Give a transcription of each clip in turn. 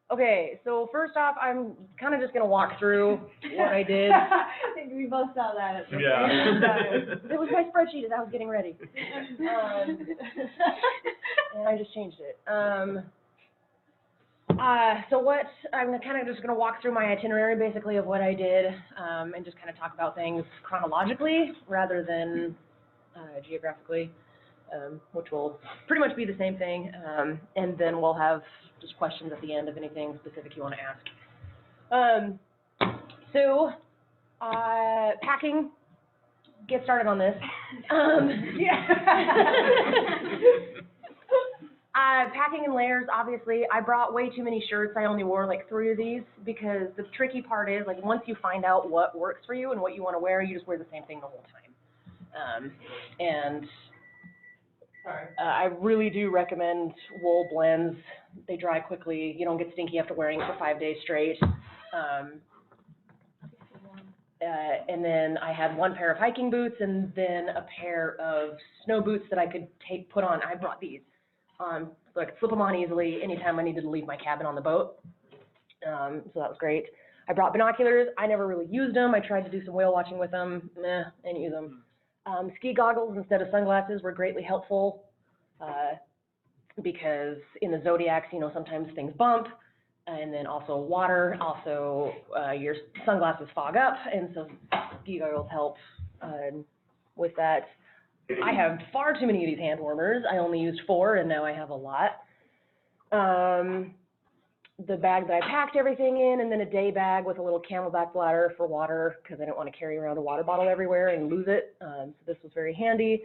Okay, so first off, I'm kind of just going to walk through what I did. I think we both saw that at the same time. It was my spreadsheet as I was getting ready. And I just changed it. So what, I'm kind of just going to walk through my itinerary basically of what I did, and just kind of talk about things chronologically rather than geographically, which will pretty much be the same thing. And then we'll have just questions at the end of anything specific you want to ask. So packing, get started on this. Packing in layers, obviously, I brought way too many shirts. I only wore like 3 of these because the tricky part is, like, once you find out what works for you and what you want to wear, you just wear the same thing the whole time. I really do recommend wool blends. They dry quickly. You don't get stinky after wearing it for 5 days straight. And then I had 1 pair of hiking boots and then a pair of snow boots that I could put on. I brought these. So I could slip them on easily anytime I needed to leave my cabin on the boat. So that was great. I brought binoculars. I never really used them. I tried to do some whale watching with them. Didn't use them. Ski goggles instead of sunglasses were greatly helpful because in the zodiacs, you know, sometimes things bump, and then also water. Also, your sunglasses fog up, and so ski goggles help with that. I have far too many of these hand warmers. I only used 4, and now I have a lot. The bag that I packed everything in, and then a day bag with a little Camelback bladder for water, because I didn't want to carry around a water bottle everywhere and lose it. So this was very handy.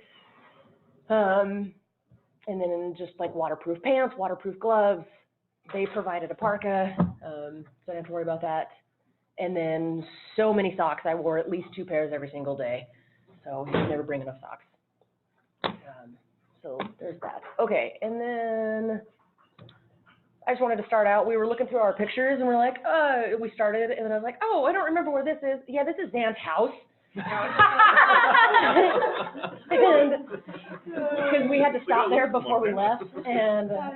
And then just like waterproof pants, waterproof gloves. They provided a parka, so I didn't have to worry about that. And then so many socks. I wore at least 2 pairs every single day. So you never bring enough socks. So there's that. Okay, and then I just wanted to start out. We were looking through our pictures, and we're like, we started, and then I was like, oh, I don't remember where this is. Yeah, this is Dan's house. And because we had to stop there before we left, and I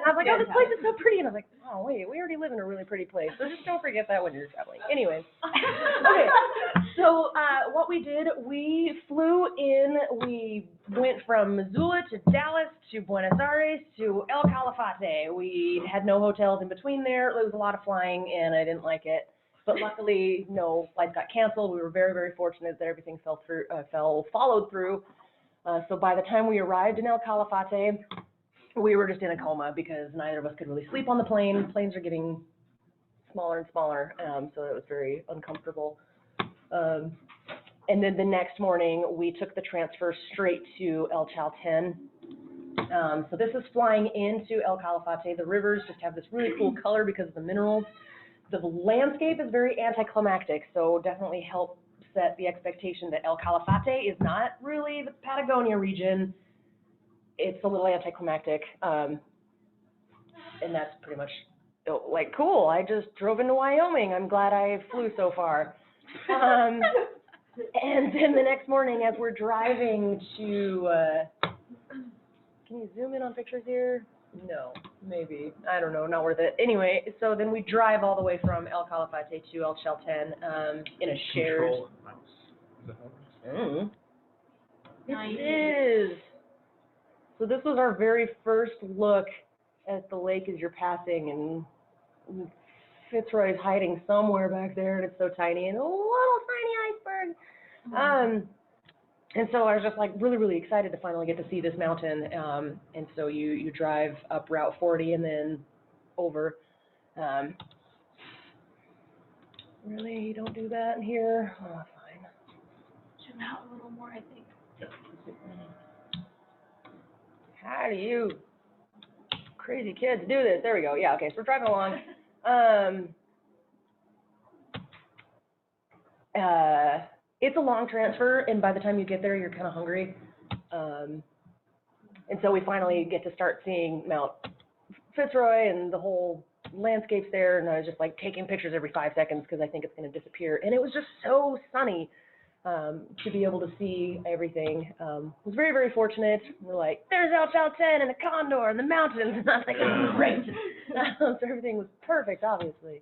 was like, oh, this place is so pretty, and I was like, oh, wait, we already live in a really pretty place, so just don't forget that when you're traveling. Anyways, okay, so what we did, we flew in, we went from Missoula to Dallas to Buenos Aires to El Calafate. We had no hotels in between there. It was a lot of flying, and I didn't like it. But luckily, no flights got canceled. We were very, very fortunate that everything followed through. So by the time we arrived in El Calafate, we were just in a coma because neither of us could really sleep on the plane. Planes are getting smaller and smaller, so it was very uncomfortable. And then the next morning, we took the transfer straight to El Chalten. So this is flying into El Calafate. The rivers just have this really cool color because of the minerals. The landscape is very anticlimactic, so definitely help set the expectation that El Calafate is not really the Patagonia region. It's a little anticlimactic, and that's pretty much, like, cool, I just drove into Wyoming. I'm glad I flew so far. And then the next morning, as we're driving to, can you zoom in on pictures here? No, maybe. I don't know, not worth it. Anyway, so then we drive all the way from El Calafate to El Chalten in a shared... It is. So this was our very first look at the lake as you're passing, and Fitzroy's hiding somewhere back there, and it's so tiny, and a little tiny iceberg. And so I was just like really, really excited to finally get to see this mountain. And so you drive up Route 40 and then over. Really, you don't do that in here? Oh, fine. Zoom out a little more, I think. How do you crazy kids do this? There we go. Yeah, okay, so we're driving along. It's a long transfer, and by the time you get there, you're kind of hungry. And so we finally get to start seeing Mount Fitzroy and the whole landscapes there, and I was just like taking pictures every 5 seconds because I think it's going to disappear. And it was just so sunny. to be able to see everything. Was very, very fortunate. We're like, there's El Chalten and the Condor and the mountains. And I was like, oh, great. So everything was perfect, obviously.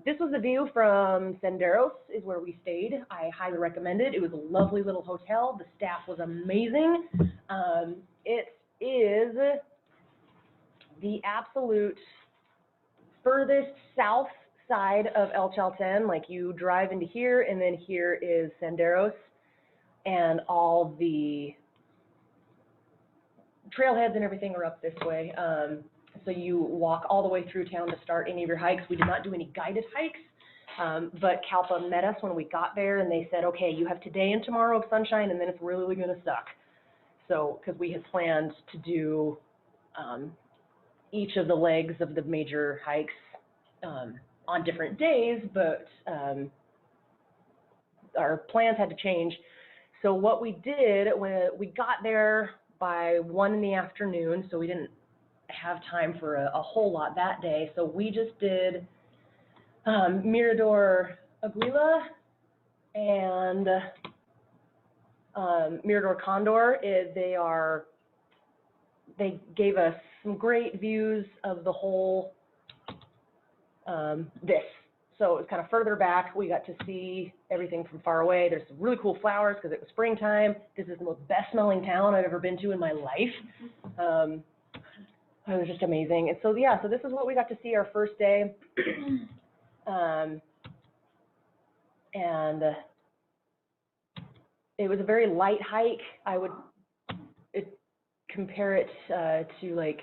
This was the view from Senderos, is where we stayed. I highly recommend it. It was a lovely little hotel. The staff was amazing. It is the absolute furthest south side of El Chalten. Like, you drive into here, and then here is Senderos, and all the trailheads and everything are up this way. So you walk all the way through town to start any of your hikes. We did not do any guided hikes, but Kalpa met us when we got there, and they said, okay, you have today and tomorrow of sunshine, and then it's really going to suck. So, because we had planned to do each of the legs of the major hikes on different days, but our plans had to change. So what we did, when we got there by 1 in the afternoon, so we didn't have time for a whole lot that day, so we just did Mirador Aguila and Mirador Condor. They gave us some great views of the whole this. So it was kind of further back. We got to see everything from far away. There's some really cool flowers because it was springtime. This is the most best smelling town I've ever been to in my life. It was just amazing. And so, yeah, so this is what we got to see our first day. And it was a very light hike. I would compare it to, like,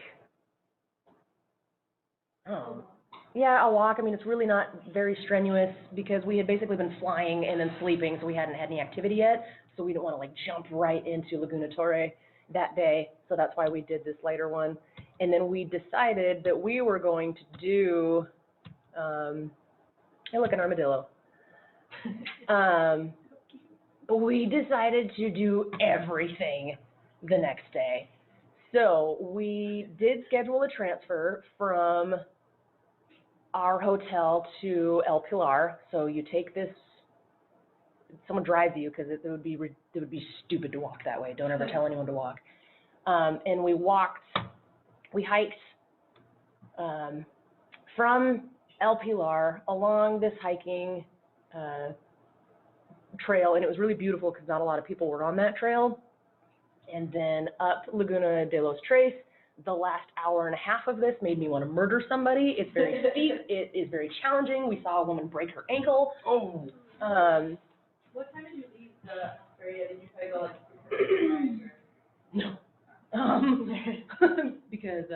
yeah, a walk. I mean, it's really not very strenuous because we had basically been flying and then sleeping, so we hadn't had any activity yet. So we didn't want to, like, jump right into Laguna Torre that day. So that's why we did this lighter one. And then we decided that we were going to do, hey, look, an armadillo. We decided to do everything the next day. So we did schedule a transfer from our hotel to El Pilar. So you take this, someone drives you because it would be stupid to walk that way. Don't ever tell anyone to walk. And we hiked from El Pilar along this hiking trail, and it was really beautiful because not a lot of people were on that trail. And then up Laguna de los Tres. The last hour and a half of this made me want to murder somebody. It's very steep. It is very challenging. We saw a woman break her ankle. Oh. What time did you leave the area? Did you try to go No. Because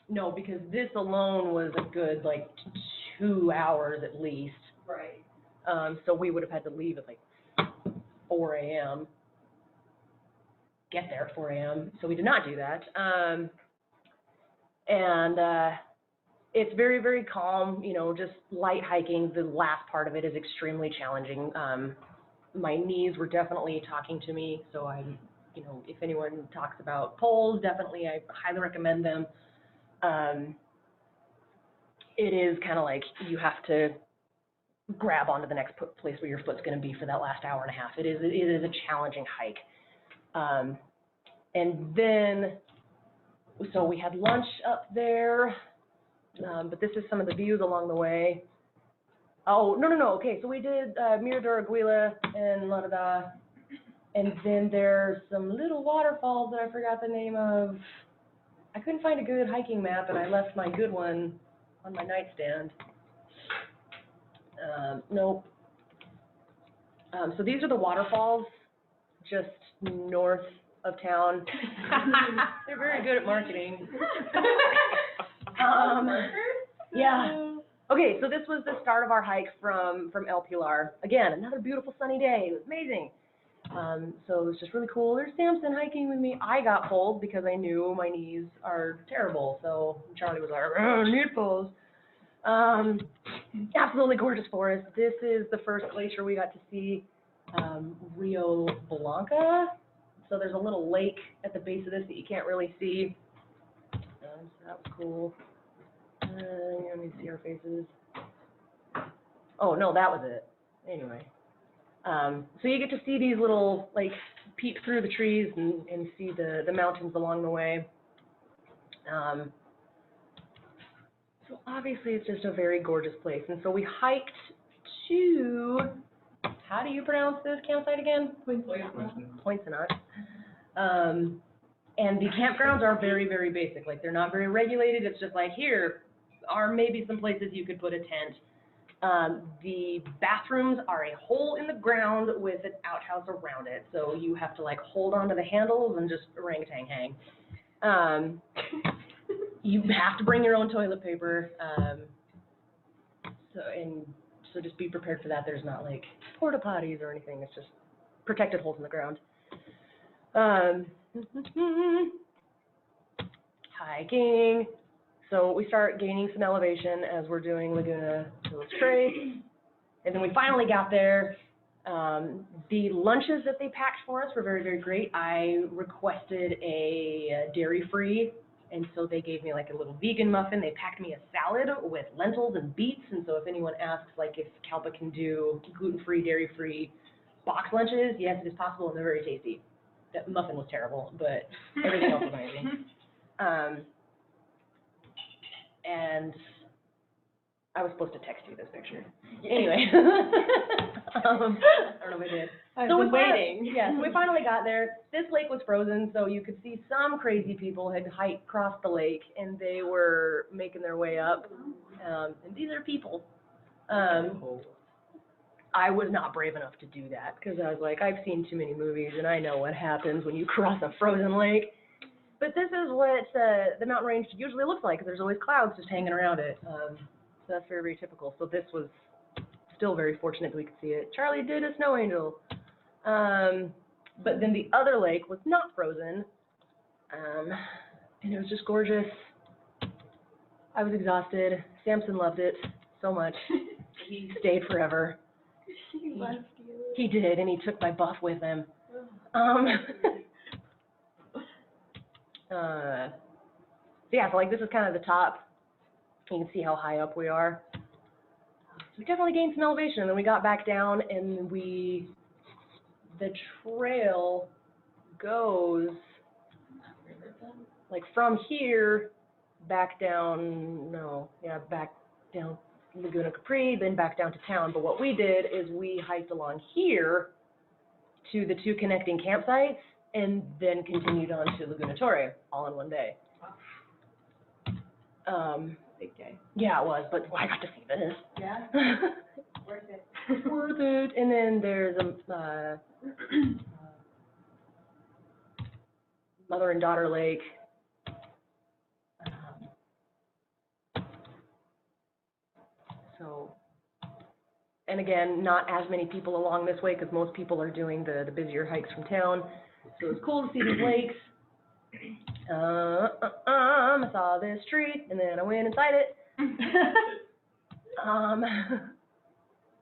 no, because this alone was a good, like, 2 hours at least. Right. So we would have had to leave at, like, 4 a.m., get there at 4 a.m., so we did not do that. It's very, very calm, you know, just light hiking. The last part of it is extremely challenging. My knees were definitely talking to me, so you know, if anyone talks about poles, definitely I highly recommend them. It is kind of like you have to grab onto the next place where your foot's going to be for that last hour and a half. It is a challenging hike. And then, so we had lunch up there, but this is some of the views along the way. Oh, no, okay, so we did Mirador Aguila and La Da, and then there's some little waterfalls that I forgot the name of. I couldn't find a good hiking map, and I left my good one on my nightstand. Nope. So these are the waterfalls just north of town. They're very good at marketing. Yeah. Okay, so this was the start of our hike from El Pilar. Again, another beautiful sunny day. It was amazing. So it was just really cool. There's Samson hiking with me. I got pulled because I knew my knees are terrible. So Charlie was like, oh, knee pulls. Absolutely gorgeous forest. This is the first glacier we got to see, Rio Blanca. So there's a little lake at the base of this that you can't really see. So that was cool. Let me see our faces. Oh, no, that was it. Anyway. So you get to see these little, like, peek through the trees and see the mountains along the way. So obviously it's just a very gorgeous place. And so we hiked to, how do you pronounce this campsite again? Poinsenot. And the campgrounds are very, very basic. Like, they're not very regulated. It's just like, here are maybe some places you could put a tent. The bathrooms are a hole in the ground with an outhouse around it. So you have to, like, hold onto the handles and just orangutan hang. You have to bring your own toilet paper. So just be prepared for that. There's not, like, porta potties or anything. It's just protected holes in the ground. Hiking. So we start gaining some elevation as we're doing Laguna Hills Trace. And then we finally got there. The lunches that they packed for us were very, very great. I requested a dairy-free, and so they gave me like a little vegan muffin. They packed me a salad with lentils and beets, and so if anyone asks like if Kalpa can do gluten-free, dairy-free box lunches, yes, it is possible, and they're very tasty. That muffin was terrible, but everything else was amazing. And I was supposed to text you this picture. Anyway, I don't know if I did. So we're waiting. Yeah, so we finally got there. This lake was frozen, so you could see some crazy people had hiked across the lake, and they were making their way up. And these are people. I was not brave enough to do that, because I was like, I've seen too many movies, and I know what happens when you cross a frozen lake. But this is what the mountain range usually looks like, because there's always clouds just hanging around it. So that's very, very typical. So this was still very fortunate that we could see it. Charlie did a snow angel. But then the other lake was not frozen, and it was just gorgeous. I was exhausted. Samson loved it so much. He stayed forever. He left you. He did, and he took my buff with him. Yeah, so like this is kind of the top. You can see how high up we are. So we definitely gained some elevation, and then we got back down, and the trail goes like from here back down, back down Laguna Capri, then back down to town. But what we did is we hiked along here to the two connecting campsites, and then continued on to Laguna Torre, all in one day. Big day. Yeah, it was, but I got to see this. Yeah? Worth it. Worth it. And then there's a mother and daughter lake. So, and again, not as many people along this way, because most people are doing the busier hikes from town. So it was cool to see these lakes. I saw this tree, and then I went inside it.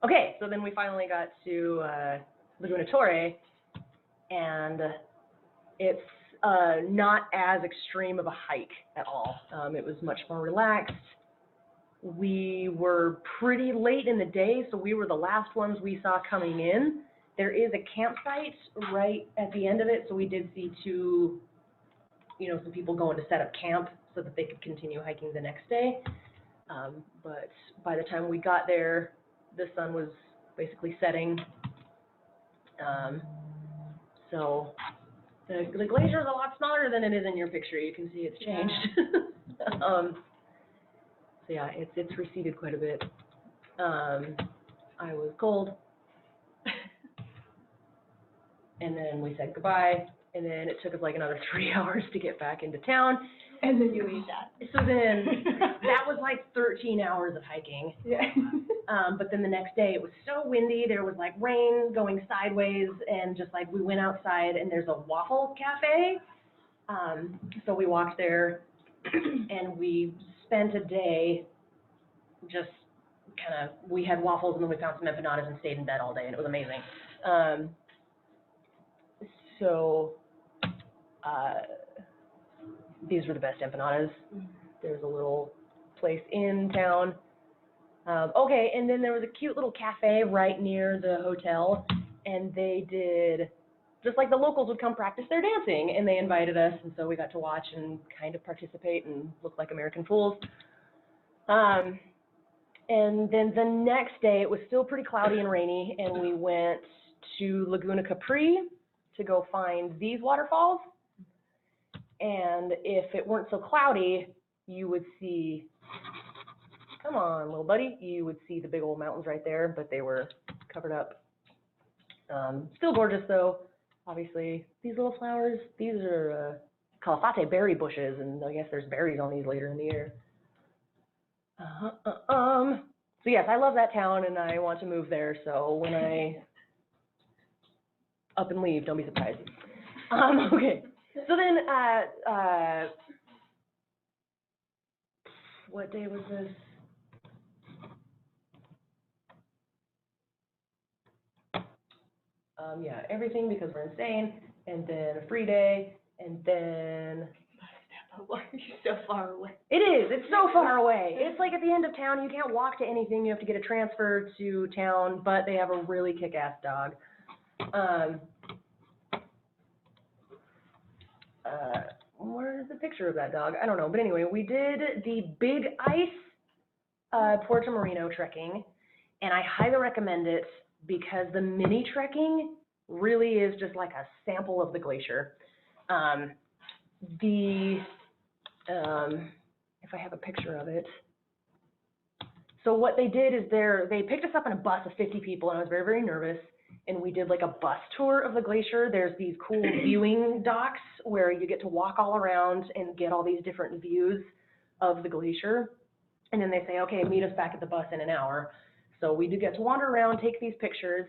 Okay, so then we finally got to Laguna Torre, and it's not as extreme of a hike at all. It was much more relaxed. We were pretty late in the day, so we were the last ones we saw coming in. There is a campsite right at the end of it, so we did see some people going to set up camp so that they could continue hiking the next day. But by the time we got there, the sun was basically setting. So the glacier is a lot smaller than it is in your picture. You can see it's changed. So yeah, it's receded quite a bit. I was cold. And then we said goodbye, and then it took us like another 3 hours to get back into town. And then you eat that. So then that was like 13 hours of hiking. Yeah. But then the next day it was so windy, there was like rain going sideways, and just like we went outside and there's a waffle cafe. So we walked there and we spent a day just we had waffles, and then we found some empanadas and stayed in bed all day, and it was amazing. So these were the best empanadas. There's a little place in town. Okay, and then there was a cute little cafe right near the hotel, and they did, just like the locals would come practice their dancing, and they invited us, and so we got to watch and kind of participate and look like American fools. And then the next day, it was still pretty cloudy and rainy, and we went to Laguna Capri to go find these waterfalls. And if it weren't so cloudy, you would see, come on, little buddy, you would see the big old mountains right there, but they were covered up. Still gorgeous, though. Obviously, these little flowers, these are calafate berry bushes, and I guess there's berries on these later in the year. So yes, I love that town, and I want to move there, so when I up and leave, don't be surprised. Okay, so then, what day was this? Yeah, everything because we're insane, and then a free day, and then... Why are you so far away? It is, it's so far away. It's like at the end of town, you can't walk to anything, you have to get a transfer to town, but they have a really kick-ass dog. Where's the picture of that dog? I don't know, but anyway, we did the Big Ice Puerto Marino trekking, and I highly recommend it because the mini trekking really is just like a sample of the glacier. If I have a picture of it. So what they did is they picked us up in a bus of 50 people, and I was very, very nervous, and we did like a bus tour of the glacier. There's these cool viewing docks where you get to walk all around and get all these different views of the glacier. And then they say, okay, meet us back at the bus in an hour. So we did get to wander around, take these pictures,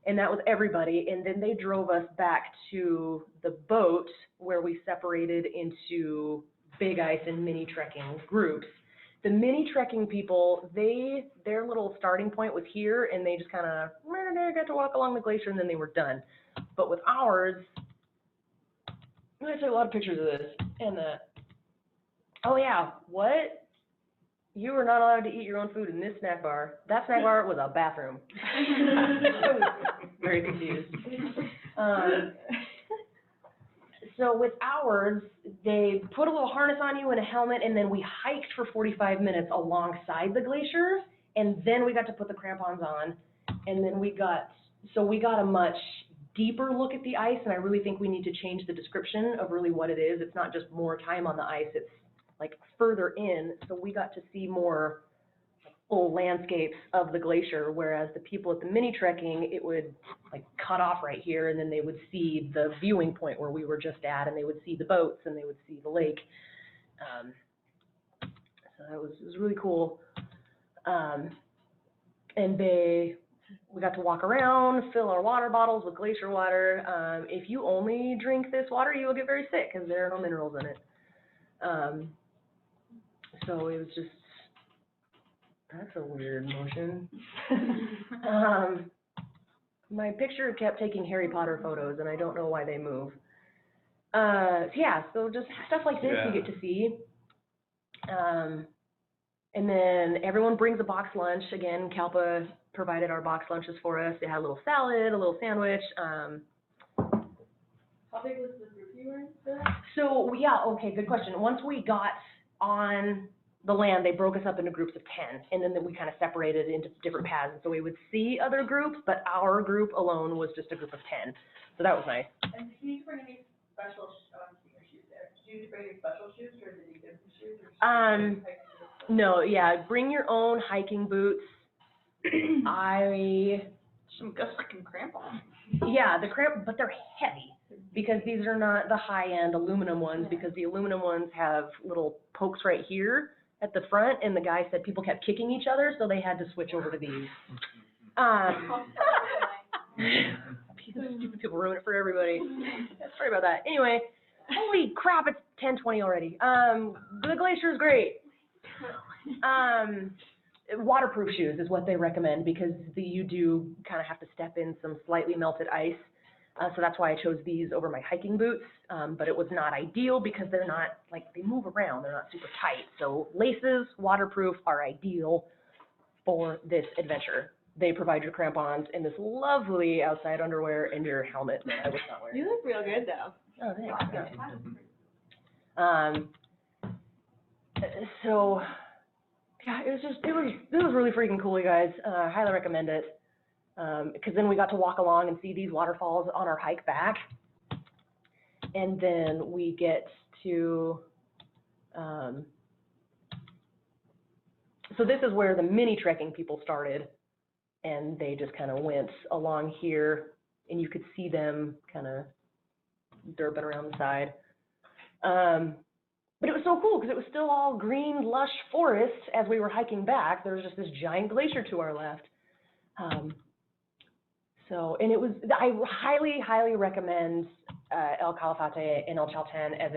and that was everybody. And then they drove us back to the boat where we separated into Big Ice and mini trekking groups. The mini trekking people, their little starting point was here, and they just kind of got to walk along the glacier, and then they were done. But with ours, I'm going to take a lot of pictures of this and that. Oh yeah, what? You were not allowed to eat your own food in this snack bar. That snack bar was a bathroom. I was very confused. So with ours, they put a little harness on you and a helmet, and then we hiked for 45 minutes alongside the glacier, and then we got to put the crampons on, and then we got a much deeper look at the ice, and I really think we need to change the description of really what it is. It's not just more time on the ice, it's like further in, so we got to see more full landscapes of the glacier, whereas the people at the mini trekking, it would like cut off right here, and then they would see the viewing point where we were just at, and they would see the boats, and they would see the lake. So that was really cool. And we got to walk around, fill our water bottles with glacier water. If you only drink this water, you will get very sick because there are no minerals in it. So it was just, that's a weird motion. My picture kept taking Harry Potter photos, and I don't know why they move. Yeah, so just stuff like this you get to see. And then everyone brings a box lunch. Again, Kalpa provided our box lunches for us. They had a little salad, a little sandwich. How big was the group you were in? So, yeah, okay, good question. Once we got on the land, they broke us up into groups of 10, and then we kind of separated into different paths. So we would see other groups, but our group alone was just a group of 10. So that was nice. And did you bring any special, shoes there? Did you bring any special shoes, or did you get some shoes? No, yeah, bring your own hiking boots. Some good freaking crampons. Yeah, but they're heavy because these are not the high-end aluminum ones, because the aluminum ones have little pokes right here at the front, and the guy said people kept kicking each other, so they had to switch over to these. Stupid people ruin it for everybody. Sorry about that. Anyway, holy crap, it's 10:20 already. The glacier's great. Waterproof shoes is what they recommend, because you do kind of have to step in some slightly melted ice. So that's why I chose these over my hiking boots, but it was not ideal because they're not, like, they move around, they're not super tight. So laces, waterproof, are ideal for this adventure. They provide your crampons in this lovely outside underwear and your helmet that I was not wearing. You look real good though. Oh, thanks. So, yeah, it was really freaking cool, you guys. I highly recommend it. Because then we got to walk along and see these waterfalls on our hike back. And then we get to, so this is where the mini trekking people started. And they just kind of went along here, and you could see them kind of derping around the side. But it was so cool because it was still all green, lush forest as we were hiking back. There was just this giant glacier to our left. And it was, I highly, highly recommend El Calafate and El Chalten as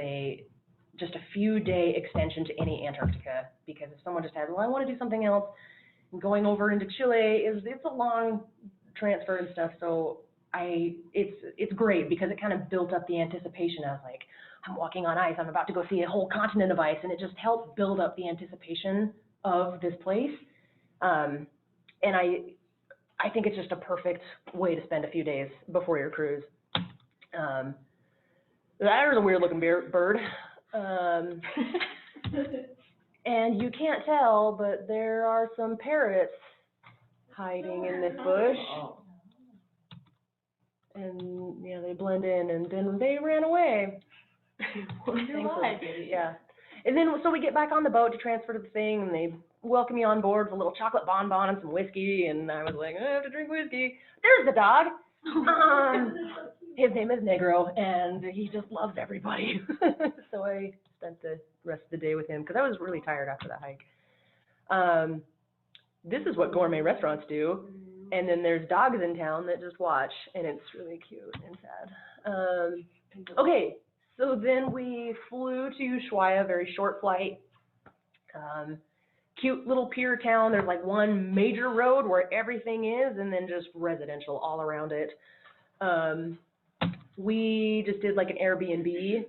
just a few day extension to any Antarctica, because if someone just has, well, I want to do something else, going over into Chile it's a long transfer and stuff, so it's great because it kind of built up the anticipation. I was like, I'm walking on ice, I'm about to go see a whole continent of ice, and it just helped build up the anticipation of this place. And I think it's just a perfect way to spend a few days before your cruise. There's a weird looking bird. And you can't tell, but there are some parrots hiding in this bush. And, yeah, they blend in, and then they ran away. Yeah. And then, so we get back on the boat to transfer to the thing, and they welcome me on board with a little chocolate bonbon and some whiskey, and I was like, I have to drink whiskey. There's the dog. His name is Negro, and he just loves everybody. So I spent the rest of the day with him, because I was really tired after that hike. This is what gourmet restaurants do, and then there's dogs in town that just watch, and it's really cute and sad. Okay, so then we flew to Ushuaia, very short flight. Cute little pier town. There's like one major road where everything is, and then just residential all around it. We just did like an Airbnb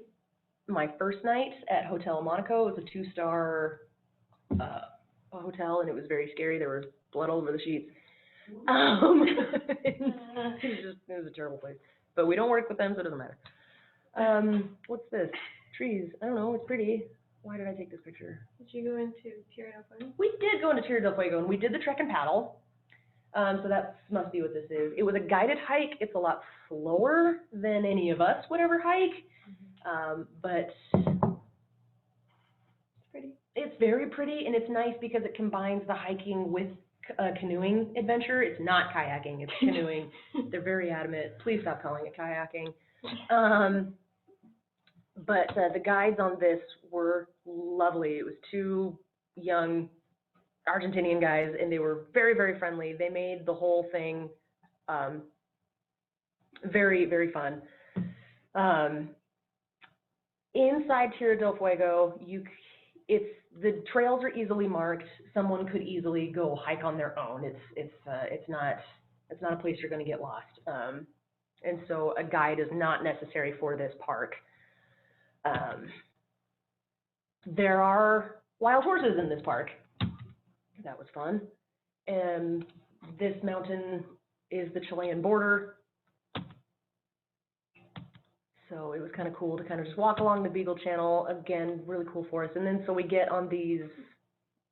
my first night at Hotel Monaco. It was a 2-star hotel, and it was very scary. There was blood all over the sheets. It was a terrible place. But we don't work with them, so it doesn't matter. What's this? Trees. I don't know. It's pretty. Why did I take this picture? Did you go into Tierra del Fuego? We did go into Tierra del Fuego, and we did the trek and paddle. So that must be what this is. It was a guided hike. It's a lot slower than any of us would ever hike, but it's pretty. It's very pretty, and it's nice because it combines the hiking with a canoeing adventure. It's not kayaking, it's canoeing. They're very adamant. Please stop calling it kayaking. But the guides on this were lovely. It was 2 young Argentinian guys, and they were very, very friendly. They made the whole thing very, very fun. Inside Tierra del Fuego, the trails are easily marked. Someone could easily go hike on their own. It's not a place you're going to get lost. And so a guide is not necessary for this park. There are wild horses in this park. That was fun. And this mountain is the Chilean border. So it was kind of cool to kind of just walk along the Beagle Channel. Again, really cool for us. And then so we get on these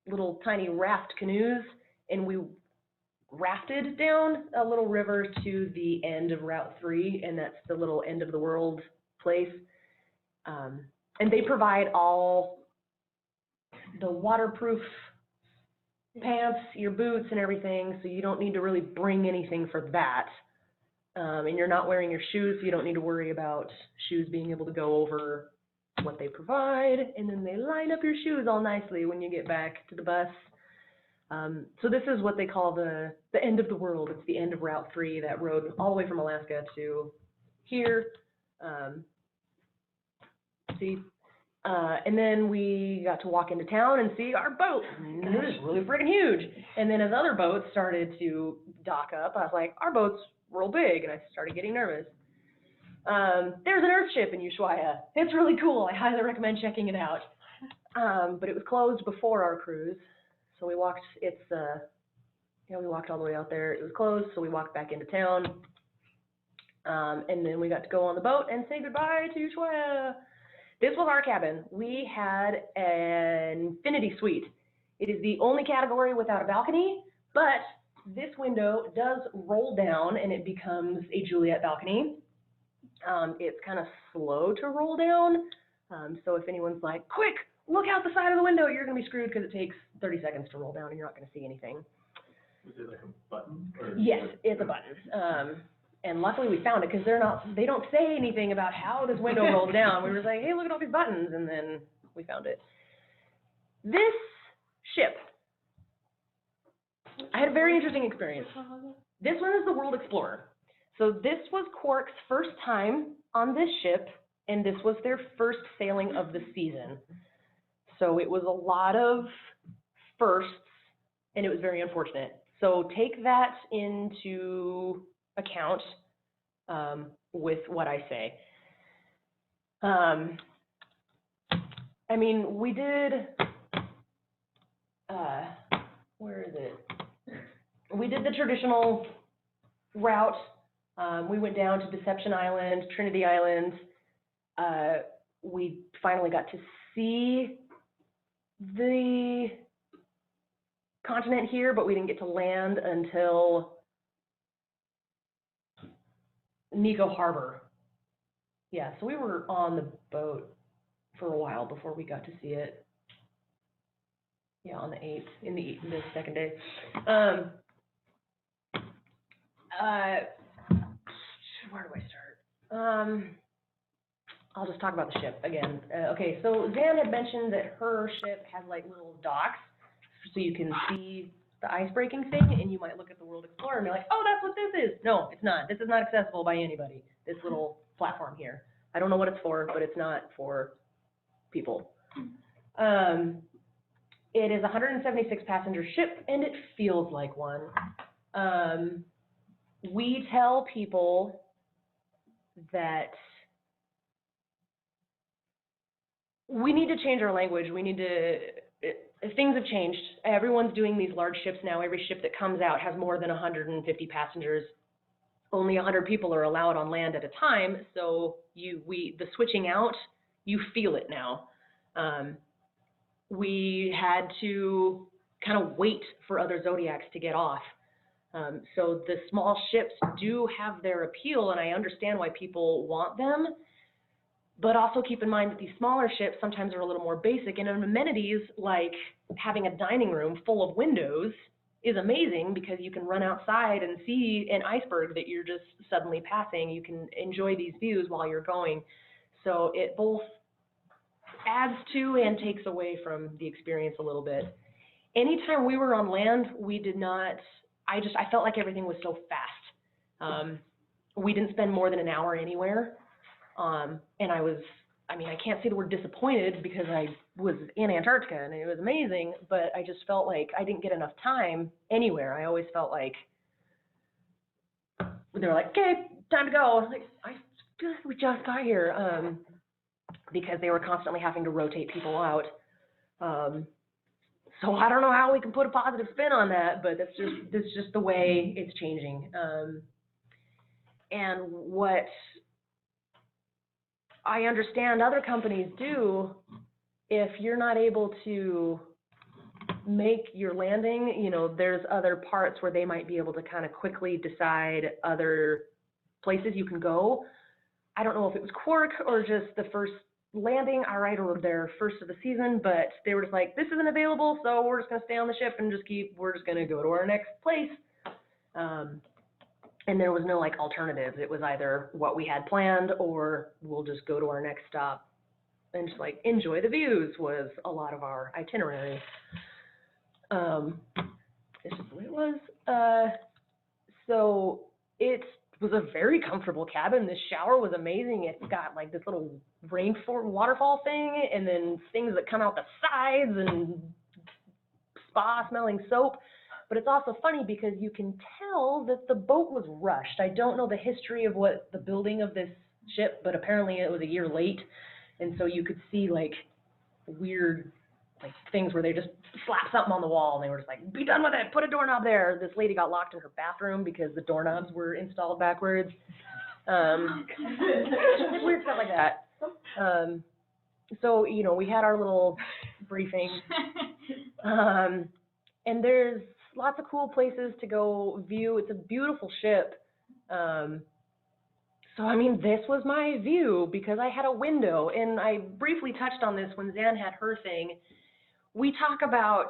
little tiny raft canoes, and we rafted down a little river to the end of Route 3, and that's the little end of the world place. And they provide all the waterproof pants, your boots, and everything, so you don't need to really bring anything for that. And you're not wearing your shoes, so you don't need to worry about shoes being able to go over what they provide. And then they line up your shoes all nicely when you get back to the bus. So this is what they call the end of the world. It's the end of Route 3, that road all the way from Alaska to here. And then we got to walk into town and see our boat. It was really freaking huge. And then as other boats started to dock up, I was like, our boat's real big, and I started getting nervous. There's an Earth ship in Ushuaia. It's really cool. I highly recommend checking it out. But it was closed before our cruise, so we walked. We walked all the way out there. It was closed, so we walked back into town. And then we got to go on the boat and say goodbye to Ushuaia. This was our cabin. We had an infinity suite. It is the only category without a balcony, but this window does roll down and it becomes a Juliet balcony. It's kind of slow to roll down, so if anyone's like, quick, look out the side of the window, you're going to be screwed because it takes 30 seconds to roll down and you're not going to see anything. Is it like a button? Or yes, it's a button. And luckily we found it because they don't say anything about how this window rolls down. We were just like, hey, look at all these buttons, and then we found it. This ship, I had a very interesting experience. This one is the World Explorer. So this was Quark's first time on this ship, and this was their first sailing of the season. So it was a lot of firsts, and it was very unfortunate. So take that into account with what I say. I mean, we did, where is it? We did the traditional route. We went down to Deception Island, Trinity Island. We finally got to see the continent here, but we didn't get to land until Nico Harbor. Yeah, so we were on the boat for a while before we got to see it. Yeah, on the 8th, in the second day. Where do I start? I'll just talk about the ship again. Okay, so Zan had mentioned that her ship has like little docks, so you can see the ice breaking thing, and you might look at the World Explorer and be like, oh, that's what this is. No, it's not. This is not accessible by anybody, this little platform here. I don't know what it's for, but it's not for people. It is a 176 passenger ship, and it feels like one. We tell people that we need to change our language. We need to, things have changed. Everyone's doing these large ships now. Every ship that comes out has more than 150 passengers. Only 100 people are allowed on land at a time, so the switching out, you feel it now. We had to kind of wait for other Zodiacs to get off. So the small ships do have their appeal, and I understand why people want them, but also keep in mind that these smaller ships sometimes are a little more basic, and amenities like having a dining room full of windows is amazing because you can run outside and see an iceberg that you're just suddenly passing. You can enjoy these views while you're going. So it both adds to and takes away from the experience a little bit. Anytime we were on land, we did not, I felt like everything was so fast. We didn't spend more than an hour anywhere. And I can't say the word disappointed because I was in Antarctica and it was amazing, but I just felt like I didn't get enough time anywhere. I always felt like they were like, okay, time to go. I was like, we just got here, because they were constantly having to rotate people out. So I don't know how we can put a positive spin on that, but that's just the way it's changing. And what I understand other companies do, if you're not able to make your landing, there's other parts where they might be able to kind of quickly decide other places you can go. I don't know if it was Quark or just the first landing, all right, or their first of the season, but they were just like, this isn't available, so we're just going to stay on the ship and we're just going to go to our next place. And there was no like alternatives. It was either what we had planned or we'll just go to our next stop and just like enjoy the views was a lot of our itinerary. It's just the way it was. So it was a very comfortable cabin. This shower was amazing. It's got like this little waterfall thing and then things that come out the sides and spa smelling soap. But it's also funny because you can tell that the boat was rushed. I don't know the history of what the building of this ship, but apparently it was a year late, and so you could see like weird like things where they just slapped something on the wall and they were just like, be done with it, put a doorknob there. This lady got locked in her bathroom because the doorknobs were installed backwards. Just weird stuff like that. So, you know, we had our little briefing. And there's lots of cool places to go view. It's a beautiful ship. So, I mean, this was my view because I had a window, and I briefly touched on this when Zan had her thing. We talk about,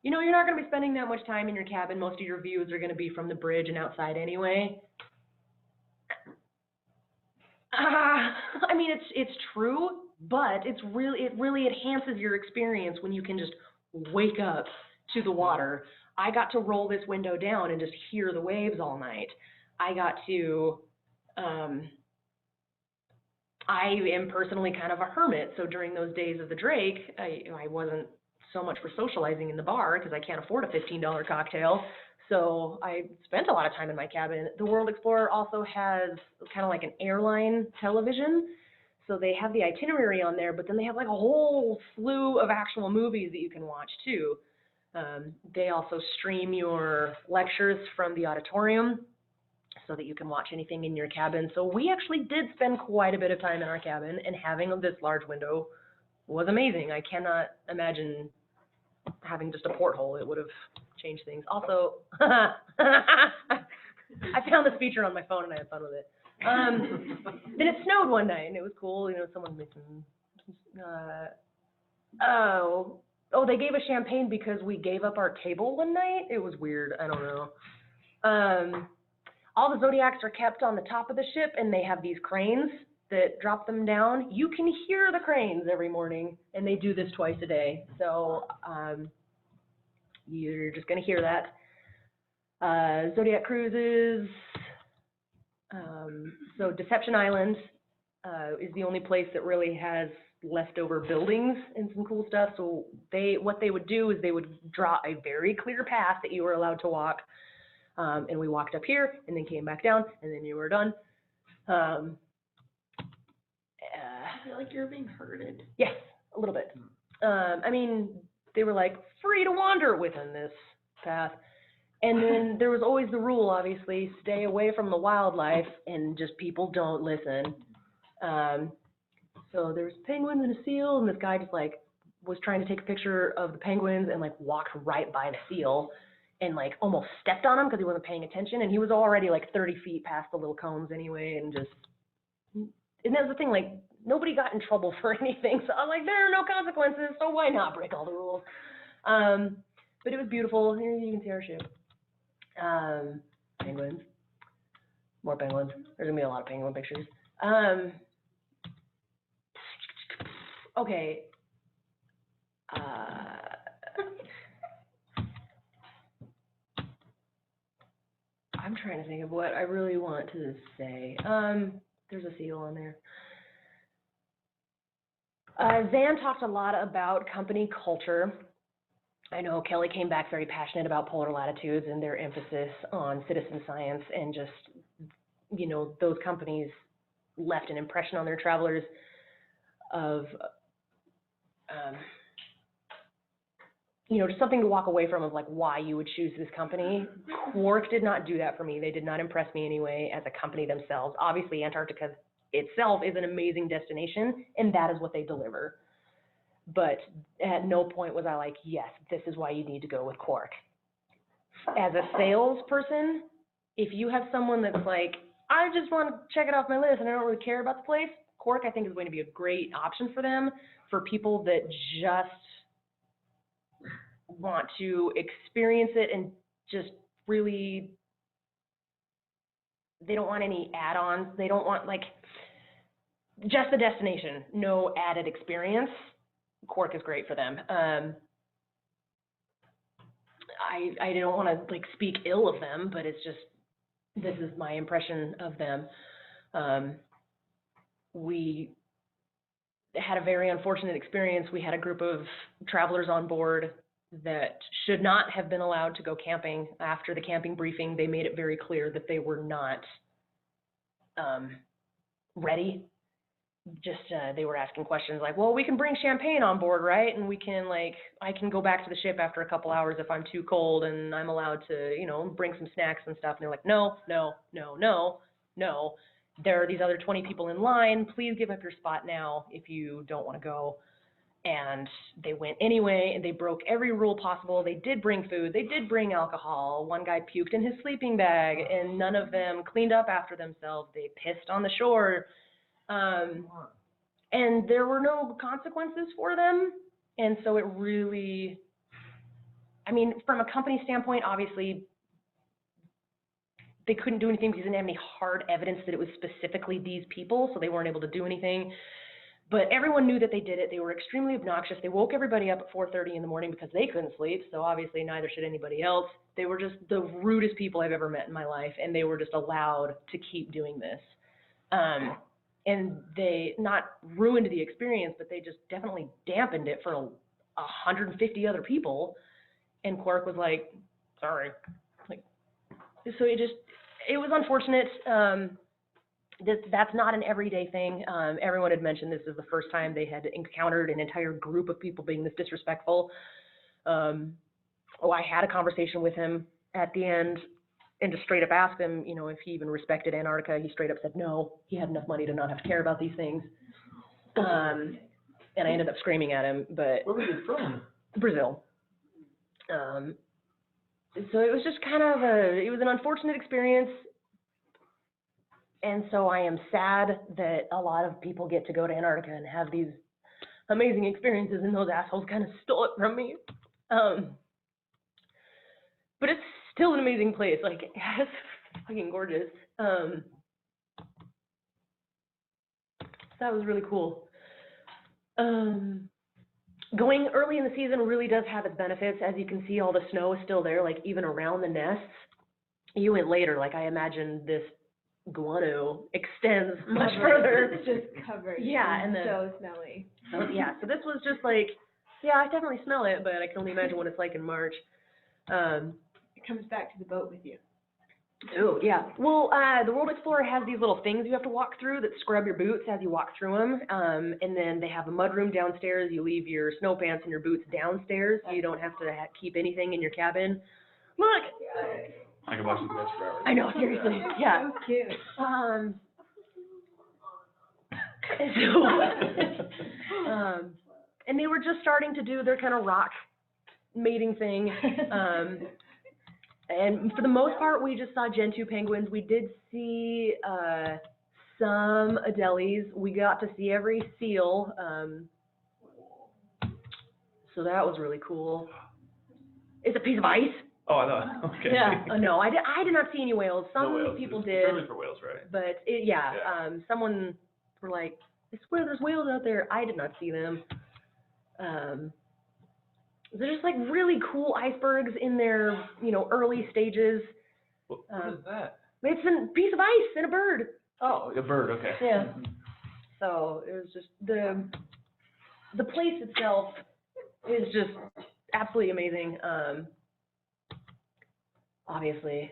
you know, you're not going to be spending that much time in your cabin. Most of your views are going to be from the bridge and outside anyway. I mean, it's true, but it really enhances your experience when you can just wake up to the water. I got to roll this window down and just hear the waves all night. I got to, I am personally kind of a hermit, so during those days of the Drake, I wasn't so much for socializing in the bar because I can't afford a $15 cocktail. So I spent a lot of time in my cabin. The World Explorer also has kind of like an airline television. So they have the itinerary on there, but then they have like a whole slew of actual movies that you can watch too. They also stream your lectures from the auditorium so that you can watch anything in your cabin. So we actually did spend quite a bit of time in our cabin, and having this large window was amazing. I cannot imagine having just a porthole. It would have changed things. Also, I found this feature on my phone and I had fun with it. Then it snowed one night and it was cool. You know, someone made some, they gave us champagne because we gave up our table one night. It was weird. I don't know. All the Zodiacs are kept on the top of the ship, and they have these cranes that drop them down. You can hear the cranes every morning, and they do this twice a day. So you're just going to hear that. Zodiac cruises. So Deception Island is the only place that really has leftover buildings and some cool stuff. So what they would do is they would draw a very clear path that you were allowed to walk. And we walked up here and then came back down, and then you were done. I feel like you're being herded. Yes, a little bit. I mean, they were like free to wander within this path. And then there was always the rule, obviously, stay away from the wildlife, and just people don't listen. So there's penguins and a seal, and this guy just like was trying to take a picture of the penguins and like walked right by the seal and like almost stepped on him because he wasn't paying attention, and he was already like 30 feet past the little cones anyway, and that was the thing, like nobody got in trouble for anything, so I was like, there are no consequences, so why not break all the rules? But it was beautiful. Here you can see our ship. Penguins. More penguins. There's gonna be a lot of penguin pictures. Okay. I'm trying to think of what I really want to say. There's a seal on there. Zan talked a lot about company culture. I know Kelly came back very passionate about Polar Latitudes and their emphasis on citizen science, and just, you know, those companies left an impression on their travelers of, you know, just something to walk away from of like why you would choose this company. Quark did not do that for me. They did not impress me anyway as a company themselves. Obviously, Antarctica itself is an amazing destination, and that is what they deliver. But at no point was I like, yes, this is why you need to go with Quark. As a salesperson, if you have someone that's like, I just want to check it off my list and I don't really care about the place, Quark I think is going to be a great option for them, for people that just want to experience it and just really, they don't want any add-ons. They don't want like just the destination, no added experience. Quark is great for them. I don't want to like speak ill of them, but it's just, this is my impression of them. We had a very unfortunate experience. We had a group of travelers on board that should not have been allowed to go camping. After the camping briefing, they made it very clear that they were not ready. Just, they were asking questions like, well, we can bring champagne on board, right? And we can, like, I can go back to the ship after a couple hours if I'm too cold, and I'm allowed to, you know, bring some snacks and stuff. And they're like, no, no, no, no, no. There are these other 20 people in line. Please give up your spot now if you don't want to go. And they went anyway, and they broke every rule possible. They did bring food. They did bring alcohol. One guy puked in his sleeping bag, and none of them cleaned up after themselves. They pissed on the shore. And there were no consequences for them. And so it really, I mean, from a company standpoint, obviously, they couldn't do anything because they didn't have any hard evidence that it was specifically these people, so they weren't able to do anything. But everyone knew that they did it. They were extremely obnoxious. They woke everybody up at 4:30 in the morning because they couldn't sleep, so obviously neither should anybody else. They were just the rudest people I've ever met in my life, and they were just allowed to keep doing this. And they not ruined the experience, but they just definitely dampened it for 150 other people. And Quark was like, sorry. Like, so it was unfortunate. That's not an everyday thing. Everyone had mentioned this is the first time they had encountered an entire group of people being this disrespectful. I had a conversation with him at the end and just straight up asked him, you know, if he even respected Antarctica. He straight up said no. He had enough money to not have to care about these things. And I ended up screaming at him, but... Where was he from? Brazil. So it was just kind of it was an unfortunate experience. And so I am sad that a lot of people get to go to Antarctica and have these amazing experiences, and those assholes kind of stole it from me. But it's still an amazing place. Like, it's fucking gorgeous. That was really cool. Going early in the season really does have its benefits. As you can see, all the snow is still there, like even around the nests. You went later, like I imagine this guano extends much further. It's just covered. Yeah, and then so smelly. so this was just like, yeah, I definitely smell it, but I can only imagine what it's like in March. It comes back to the boat with you. Oh, yeah. Well, the World Explorer has these little things you have to walk through that scrub your boots as you walk through them. And then they have a mudroom downstairs. You leave your snow pants and your boots downstairs, so you don't have to keep anything in your cabin. Look! I can watch these guys for hours. I know, seriously. Yeah. So cute. And they were just starting to do their kind of rock mating thing. And for the most part, we just saw Gentoo penguins. We did see some Adelies. We got to see every seal. So that was really cool. It's a piece of ice. Oh, I know. Okay. Yeah. No, I did not see any whales. Some No whales. people It's did. Early for whales, right? But someone were like, I swear there's whales out there. I did not see them. They're just like really cool icebergs in their, you know, early stages. What is that? It's a piece of ice and a bird. Oh, a bird, okay. Yeah. So it was just the place itself is just absolutely amazing. Obviously.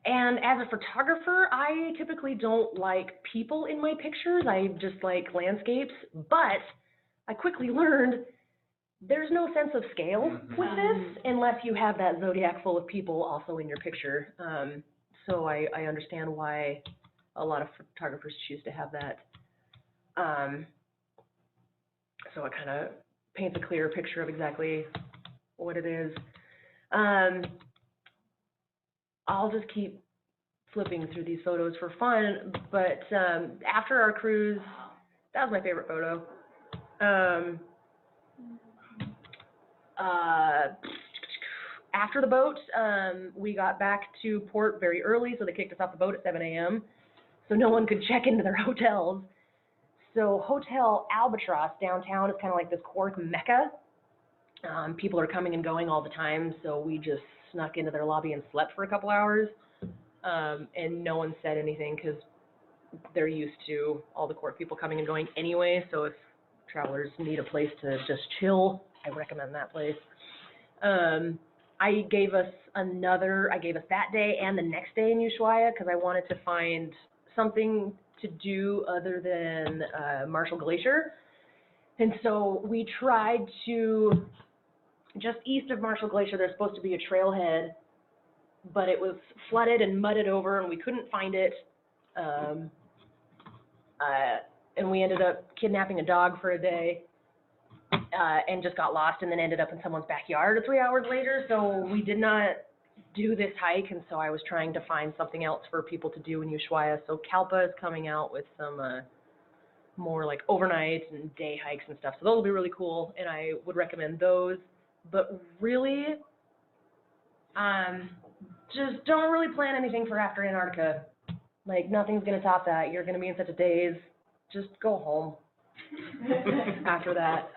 And as a photographer, I typically don't like people in my pictures. I just like landscapes. But I quickly learned there's no sense of scale with this unless you have that zodiac full of people also in your picture. So I understand why a lot of photographers choose to have that. So it kind of paints a clearer picture of exactly what it is. I'll just keep flipping through these photos for fun, but after our cruise, that was my favorite photo. After the boat, we got back to port very early, so they kicked us off the boat at 7 a.m. so no one could check into their hotels. So Hotel Albatross downtown is kind of like this Quark mecca. People are coming and going all the time, so we just snuck into their lobby and slept for a couple hours, and no one said anything because they're used to all the Quark people coming and going anyway, so if travelers need a place to just chill, I recommend that place. I gave us that day and the next day in Ushuaia because I wanted to find something to do other than Marshall Glacier. And so we tried to, just east of Marshall Glacier, there's supposed to be a trailhead, but it was flooded and mudded over and we couldn't find it. And we ended up kidnapping a dog for a day and just got lost and then ended up in someone's backyard 3 hours later. So we did not do this hike, and so I was trying to find something else for people to do in Ushuaia. So Kalpa is coming out with some more like overnight and day hikes and stuff. So those will be really cool, and I would recommend those. But really, just don't really plan anything for after Antarctica. Like, nothing's going to top that. You're going to be in such a daze. Just go home after that.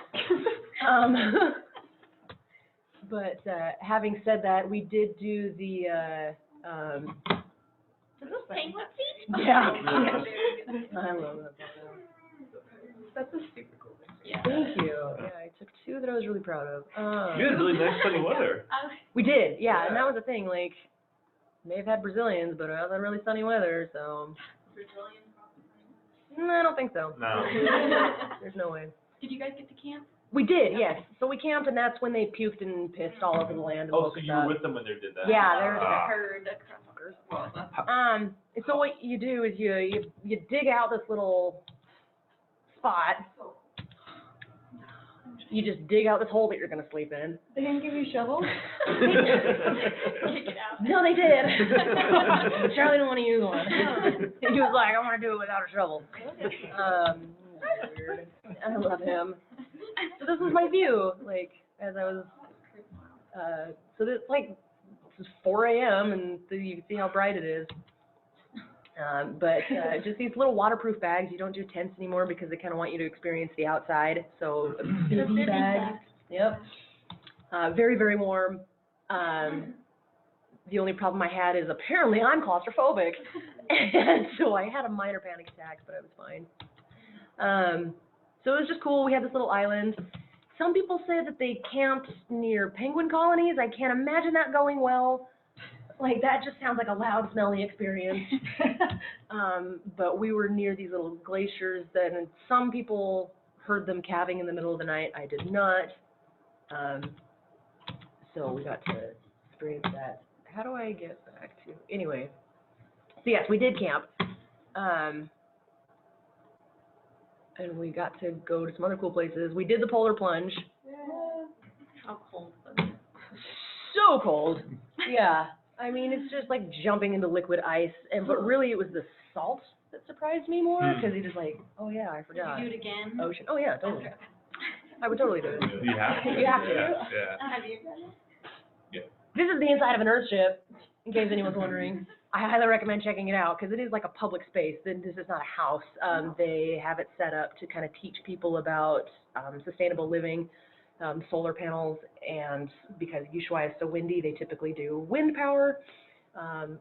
But having said that, we did do the, Is this penguin feet? yeah. I love that. That's a super cool thing. Yeah. Thank you. Yeah, I took two that I was really proud of. You had really nice sunny weather. We did, yeah, and that was the thing, like, may have had Brazilians, but I had really sunny weather, so. Brazilian. No, I don't think so. No. There's no way. Did you guys get to camp? We did, yes. So we camped, and that's when they puked and pissed all over the land and Oh, woke so us you were up. with them when they did that? Yeah, there's Ah. Heard across. So what you do is you dig out this little spot. You just dig out this hole that you're gonna sleep in. They didn't give you shovels? Kick it out. No, they did. Charlie didn't want to use one. He was like, I want to do it without a shovel. Weird. I love him. So this was my view, like, as I was, so this, like, this is 4 a.m. and you can see how bright it is. But just these little waterproof bags. You don't do tents anymore because they kind of want you to experience the outside. So a bivy bag. Yep. Very, very warm. The only problem I had is apparently I'm claustrophobic. And so I had a minor panic attack, but I was fine. So it was just cool. We had this little island. Some people say that they camped near penguin colonies. I can't imagine that going well. Like, that just sounds like a loud, smelly experience. But we were near these little glaciers that, and some people heard them calving in the middle of the night. I did not. So we got to experience that. How do I get back to, anyway. So yes, we did camp. And we got to go to some other cool places. We did the polar plunge. How cold was it? So cold. Yeah. I mean, it's just like jumping into liquid ice, but really it was the salt that surprised me more, because you're just like, oh yeah, I forgot. Would you do it again? Ocean. Oh yeah, totally. I would totally do it. You have to. You have to. Yeah. Have you done it? This is the inside of an Earth ship, in case anyone's wondering. I highly recommend checking it out, because it is like a public space. This is not a house. They have it set up to kind of teach people about sustainable living, solar panels, and because Ushuaia is so windy, they typically do wind power.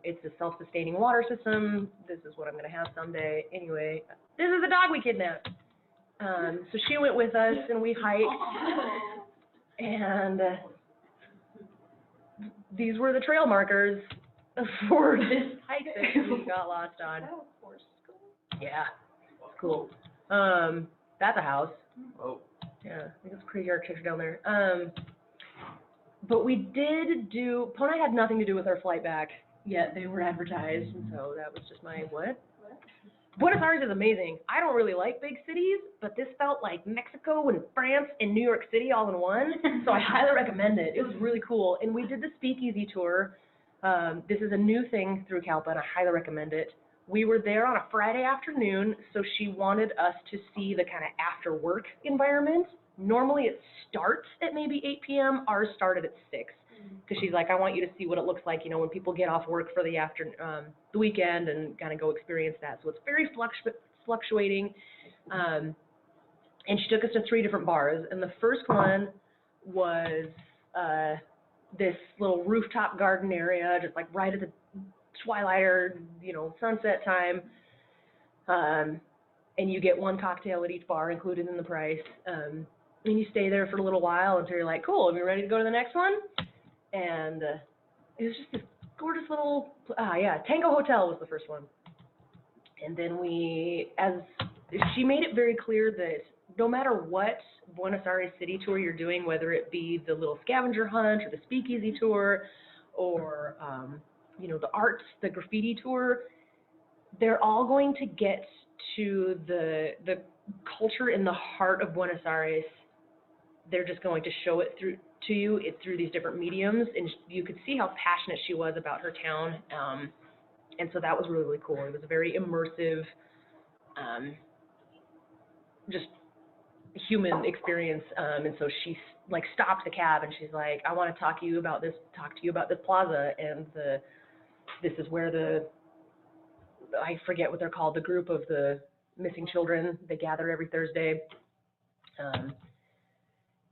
It's a self-sustaining water system. This is what I'm going to have someday. Anyway, this is the dog we kidnapped. So she went with us, and we hiked, and these were the trail markers for this hike that we got lost on. Yeah, it's cool. That's a house. Oh. Yeah, I think it's pretty architecture down there. But we did do, Pona had nothing to do with our flight back, yet they were advertised, and so that was just my, what? Buenos Aires is amazing. I don't really like big cities, but this felt like Mexico and France and New York City all in one, so I highly recommend it. It was really cool. And we did the speakeasy tour. This is a new thing through Kalpa, and I highly recommend it. We were there on a Friday afternoon, so she wanted us to see the kind of after-work environment. Normally it starts at maybe 8 p.m. Ours started at 6. Because she's like, I want you to see what it looks like, you know, when people get off work for the the weekend and kind of go experience that. So it's very fluctuating. And she took us to 3 different bars. And the first one was this little rooftop garden area, just like right at the twilight or, you know, sunset time. And you get 1 cocktail at each bar included in the price. And you stay there for a little while until you're like, cool, are we ready to go to the next one? And it was just this gorgeous little, Tango Hotel was the first one. And then she made it very clear that no matter what Buenos Aires city tour you're doing, whether it be the little scavenger hunt or the speakeasy tour or, the arts, the graffiti tour, they're all going to get to the culture in the heart of Buenos Aires. They're just going to show it through these different mediums, and you could see how passionate she was about her town. And so that was really, really cool. It was a very immersive, just human experience. And so she stopped the cab and she's like, I want to talk to you about this plaza, and this is where I forget what they're called, the group of the missing children, they gather every Thursday.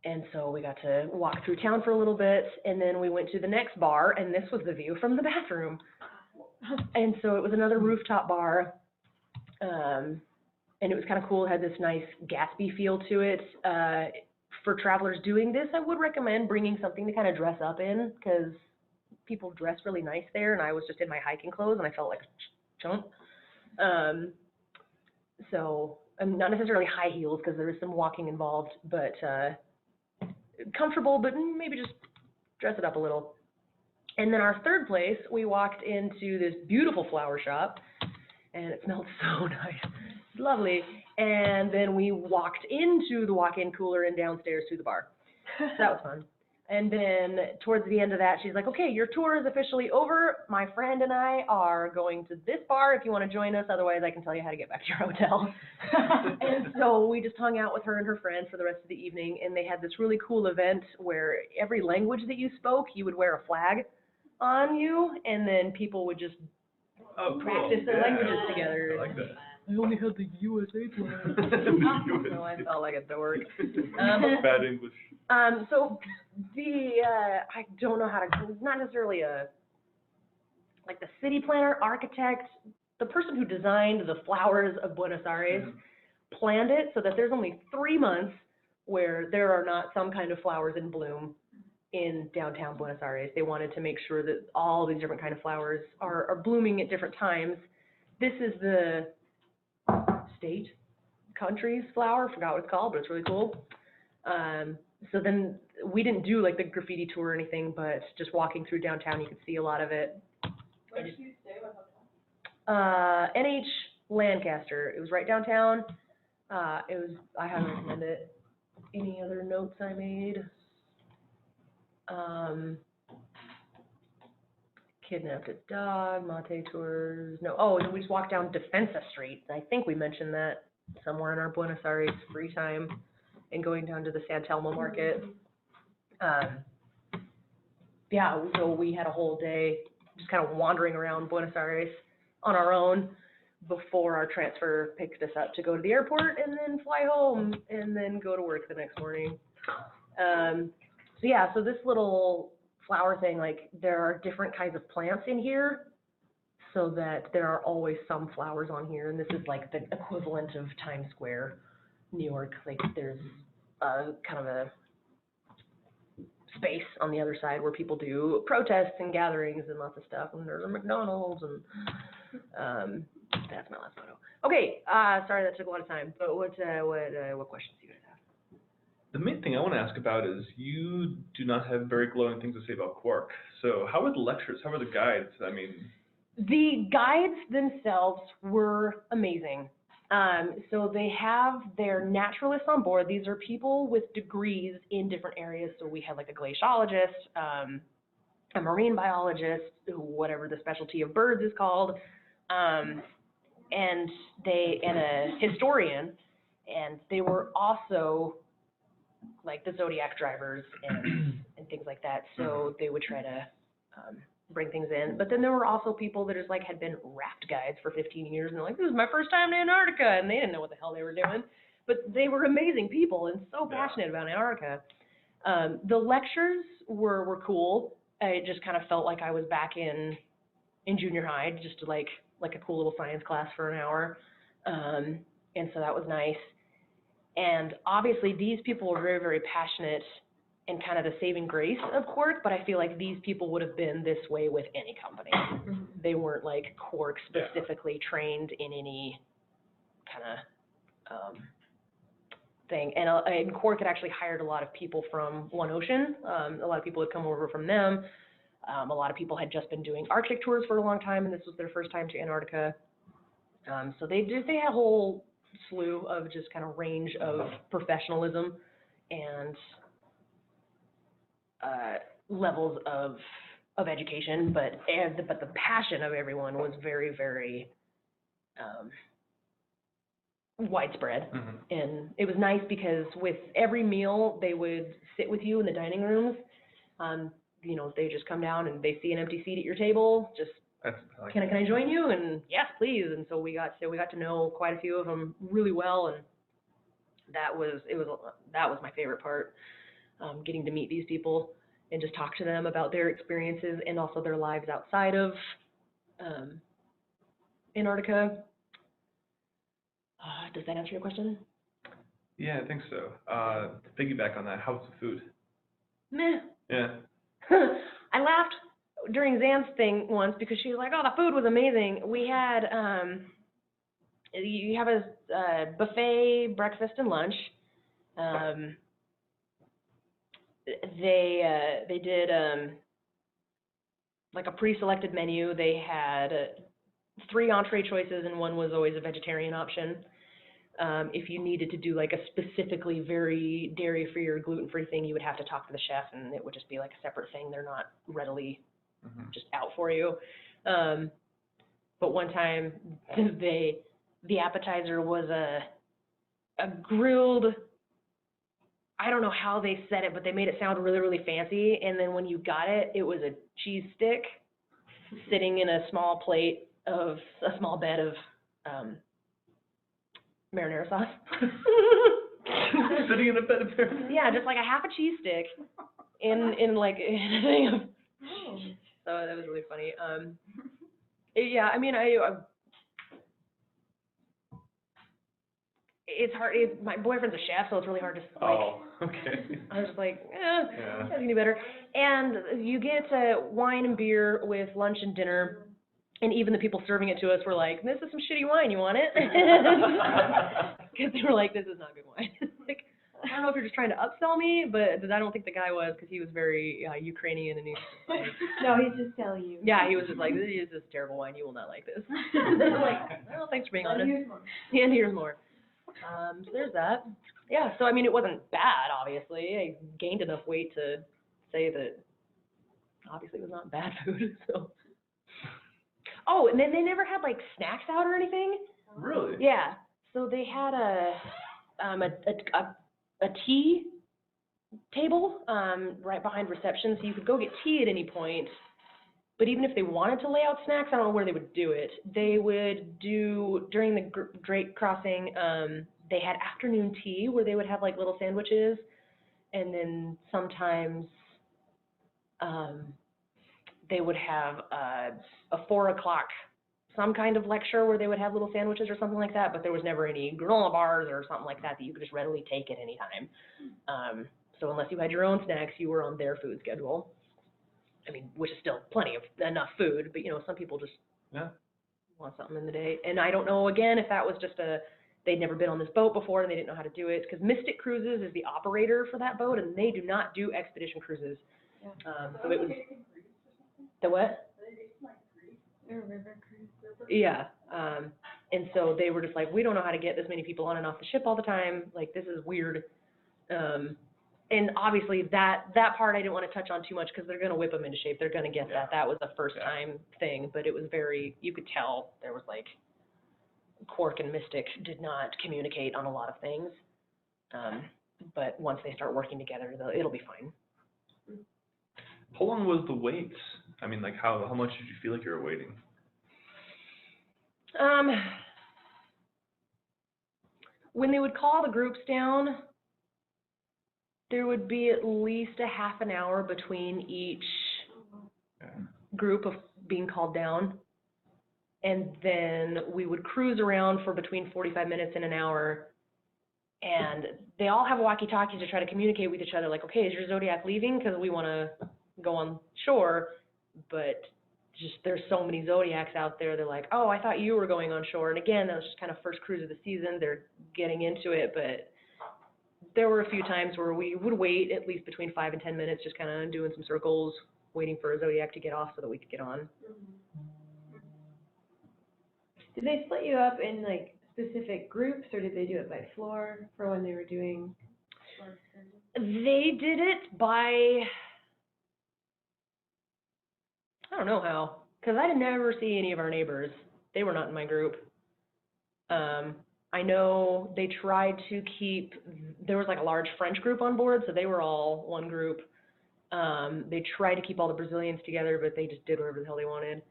And so we got to walk through town for a little bit, and then we went to the next bar, and this was the view from the bathroom. And so it was another rooftop bar, and it was kind of cool. It had this nice Gatsby feel to it. For travelers doing this, I would recommend bringing something to kind of dress up in, because people dress really nice there, and I was just in my hiking clothes, and I felt like a chump. So, not necessarily high heels, because there is some walking involved, but comfortable, but maybe just dress it up a little. And then our third place, we walked into this beautiful flower shop, and it smelled so nice. It's lovely. And then we walked into the walk-in cooler and downstairs to the bar. So that was fun. And then towards the end of that, she's like, okay, your tour is officially over. My friend and I are going to this bar if you want to join us. Otherwise, I can tell you how to get back to your hotel. And so we just hung out with her and her friend for the rest of the evening. And they had this really cool event where every language that you spoke, you would wear a flag on you. And then people would just practice their languages together. I like that. I only had the USA flag. So I felt like a dork. Bad English. So I don't know how to, not necessarily the city planner, architect, the person who designed the flowers of Buenos Aires planned it so that there's only 3 months where there are not some kind of flowers in bloom in downtown Buenos Aires. They wanted to make sure that all these different kind of flowers are blooming at different times. This is the country's flower, forgot what it's called, but it's really cool. So then we didn't do the graffiti tour or anything, but just walking through downtown, you could see a lot of it. Where did you stay? What hotel? NH Lancaster. It was right downtown. I highly recommend it. Any other notes I made? Kidnapped a dog, mate tours. No, and we just walked down Defensa Street. I think we mentioned that somewhere in our Buenos Aires free time, and going down to the San Telmo market. So we had a whole day just kind of wandering around Buenos Aires on our own before our transfer picked us up to go to the airport and then fly home and then go to work the next morning. So this little flower thing, there are different kinds of plants in here, so that there are always some flowers on here, and this is the equivalent of Times Square, New York. There's kind of a space on the other side where people do protests and gatherings and lots of stuff, and there's a McDonald's, and that's my last photo. Okay, sorry that took a lot of time, but what questions do you guys have? The main thing I want to ask about is you do not have very glowing things to say about Quark. So how are the lectures? How are the guides? I mean, the guides themselves were amazing. So they have their naturalists on board. These are people with degrees in different areas. So we had a glaciologist, a marine biologist, whatever the specialty of birds is called, and a historian, and they were also the Zodiac drivers and things like that. So they would try to bring things in. But then there were also people that had been raft guides for 15 years, and they're like, this is my first time to Antarctica, and they didn't know what the hell they were doing. But they were amazing people and so passionate about Antarctica. The lectures were cool. It just kind of felt like I was back in junior high, just like a cool little science class for an hour. And so that was nice. And obviously these people were very, very passionate and kind of the saving grace of Quark, but I feel like these people would have been this way with any company. They weren't like Quark specifically trained in any kind of thing. And Quark had actually hired a lot of people from One Ocean. A lot of people had come over from them. A lot of people had just been doing Arctic tours for a long time, and this was their first time to Antarctica. So they had a whole slew of just kind of range of professionalism and levels of education, but the passion of everyone was very, very widespread. And it was nice because with every meal they would sit with you in the dining rooms. You know, they just come down and they see an empty seat at your table, just can I join you? And yes, please. And so we got to know quite a few of them really well, and that was my favorite part, getting to meet these people and just talk to them about their experiences and also their lives outside of Antarctica. Does that answer your question? Yeah, I think so. To piggyback on that, how's the food? Meh. Yeah. I laughed during Zan's thing once because she was like, "Oh, the food was amazing." We had you have a buffet breakfast and lunch. They did like a pre-selected menu. They had 3 entree choices, and one was always a vegetarian option. If you needed to do like a specifically very dairy-free or gluten-free thing, you would have to talk to the chef, and it would just be like a separate thing. They're not readily just out for you. But one time, the appetizer was a grilled, I don't know how they said it, but they made it sound really, really fancy. And then when you got it, it was a cheese stick sitting in a small plate of a small bed of marinara sauce. Sitting in a bed of marinara? Yeah, just like a half a cheese stick in like a thing of. So that was really funny. Yeah, I mean, it's hard. My boyfriend's a chef, so it's really hard to like. Oh, okay. I was just like, Yeah. I can do better. And you get wine and beer with lunch and dinner, and even the people serving it to us were like, "This is some shitty wine. You want it?" Because they were like, "This is not good wine." Like, I don't know if you're just trying to upsell me, but I don't think the guy was, because he was very Ukrainian and he was just like, No, he's just telling you. yeah, he was just like, "This is terrible wine. You will not like this." They're like, "Well, thanks for being honest." And here's more. So there's that. Yeah, so I mean, it wasn't bad, obviously. I gained enough weight to say that obviously it was not bad food, so. Oh, and then they never had like snacks out or anything? Really? Yeah, so they had a tea table right behind reception, so you could go get tea at any point. But even if they wanted to lay out snacks, I don't know where they would do it. They would do, during the Drake crossing, they had afternoon tea where they would have like little sandwiches, and then sometimes they would have a 4 o'clock, some kind of lecture where they would have little sandwiches or something like that, but there was never any granola bars or something like that that you could just readily take at any time. So unless you had your own snacks, you were on their food schedule. I mean, which is still enough food, but you know, some people just want something in the day. And I don't know, again, if that was just they'd never been on this boat before and they didn't know how to do it, because Mystic Cruises is the operator for that boat, and they do not do expedition cruises. So it was, the what? River cruise. Yeah, and so they were just like, we don't know how to get this many people on and off the ship all the time, like, this is weird. And obviously that part I didn't want to touch on too much because they're going to whip them into shape. They're going to get that. That was a first time thing, but it was very, you could tell there was like, Quark and Mystic did not communicate on a lot of things. But once they start working together, it'll be fine. How long was the wait? I mean, like, how much did you feel like you were waiting? When they would call the groups down, there would be at least a half an hour between each group of being called down. And then we would cruise around for between 45 minutes and an hour. and they all have walkie-talkies to try to communicate with each other, like, okay, is your zodiac leaving? Because we want to go on shore, but just there's so many zodiacs out there. They're like, oh, I thought you were going on shore. And again, that was just kind of first cruise of the season. They're getting into it, but there were a few times where we would wait at least between 5 and 10 minutes, just kind of doing some circles, waiting for a zodiac to get off so that we could get on. Did they split you up in like specific groups, or did they do it by floor for when they were doing? They did it by, I don't know how, because I didn't never see any of our neighbors. They were not in my group. I know they tried to keep, there was like a large French group on board, so they were all one group. They tried to keep all the Brazilians together, but they just did whatever the hell they wanted.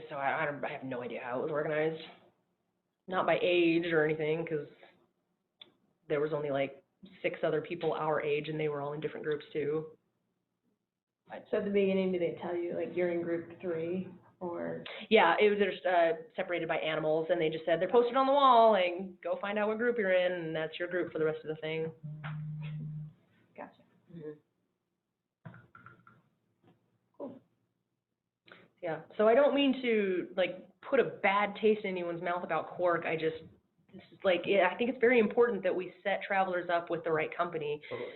So I have no idea how it was organized. Not by age or anything, because there was only like 6 other people our age, and they were all in different groups too. So at the beginning, did they tell you like you're in group 3, or? Yeah, it was just separated by animals, and they just said they're posted on the wall, and go find out what group you're in, and that's your group for the rest of the thing. Gotcha. Mm-hmm. Cool. Yeah, so I don't mean to like put a bad taste in anyone's mouth about Quark. I just, it's just, like, I think it's very important that we set travelers up with the right company. Totally.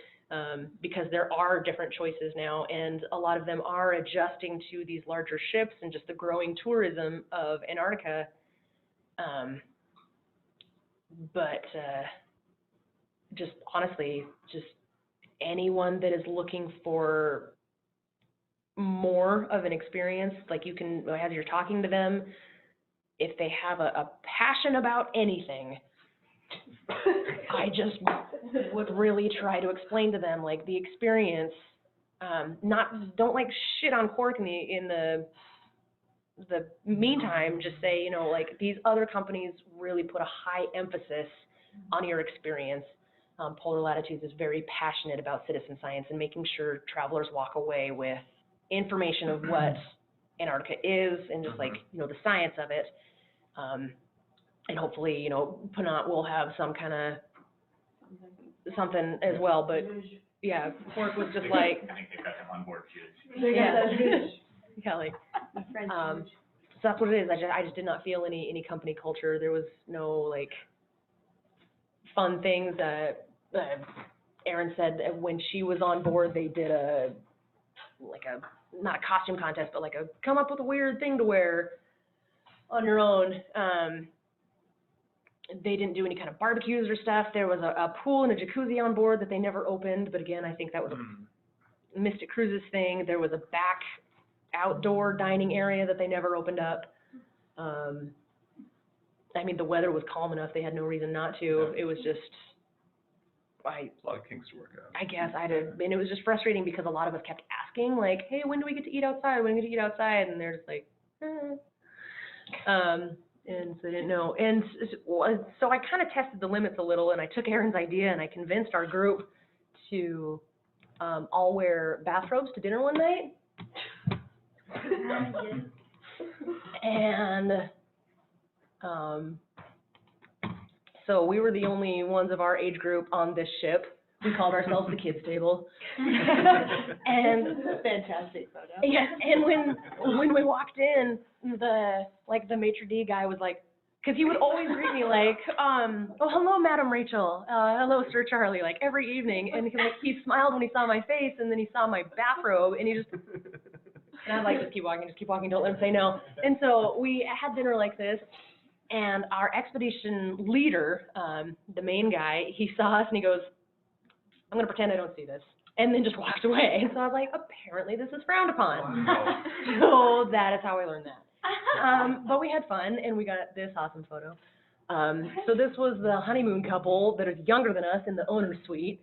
Because there are different choices now, and a lot of them are adjusting to these larger ships and just the growing tourism of Antarctica. But just honestly, just anyone that is looking for more of an experience, like you can, as you're talking to them, if they have a passion about anything, I just would really try to explain to them, like, the experience, don't like shit on Quark in the meantime, just say, you know, like, these other companies really put a high emphasis on your experience. Polar Latitudes is very passionate about citizen science and making sure travelers walk away with information of what Antarctica is and just like, you know, the science of it. And hopefully, you know, Penat will have some kind of something as well, but yeah, Quark was just like, I think they've got them on board too. yeah, like, so that's what it is. I just did not feel any company culture. There was no like fun things. Erin said that when she was on board, they did not a costume contest, but like a come up with a weird thing to wear on your own. They didn't do any kind of barbecues or stuff. There was a pool and a jacuzzi on board that they never opened, but again, I think that was a Mystic Cruises thing. There was a back outdoor dining area that they never opened up. I mean, the weather was calm enough. They had no reason not to. It was just, A lot of kinks to work out. I guess and it was just frustrating because a lot of us kept asking, like, hey, when do we get to eat outside? When do we get to eat outside? And they're just like, and so they didn't know. And so I kind of tested the limits a little, and I took Erin's idea and I convinced our group to all wear bathrobes to dinner one night. And so we were the only ones of our age group on this ship. We called ourselves the kids table. And fantastic photo. yeah, and when we walked in, the maitre d' guy was like, because he would always greet me like, oh, hello, Madam Rachel, hello, Sir Charlie, like every evening, and he smiled when he saw my face, and then he saw my bathrobe, and he just, and I'd like, just keep walking, don't let him say no. And so we had dinner like this, and our expedition leader, the main guy, he saw us and he goes, I'm going to pretend I don't see this. And then just walked away. And so I was like, apparently this is frowned upon. Wow. So that is how I learned that. But we had fun, and we got this awesome photo. So this was the honeymoon couple that is younger than us in the owner's suite.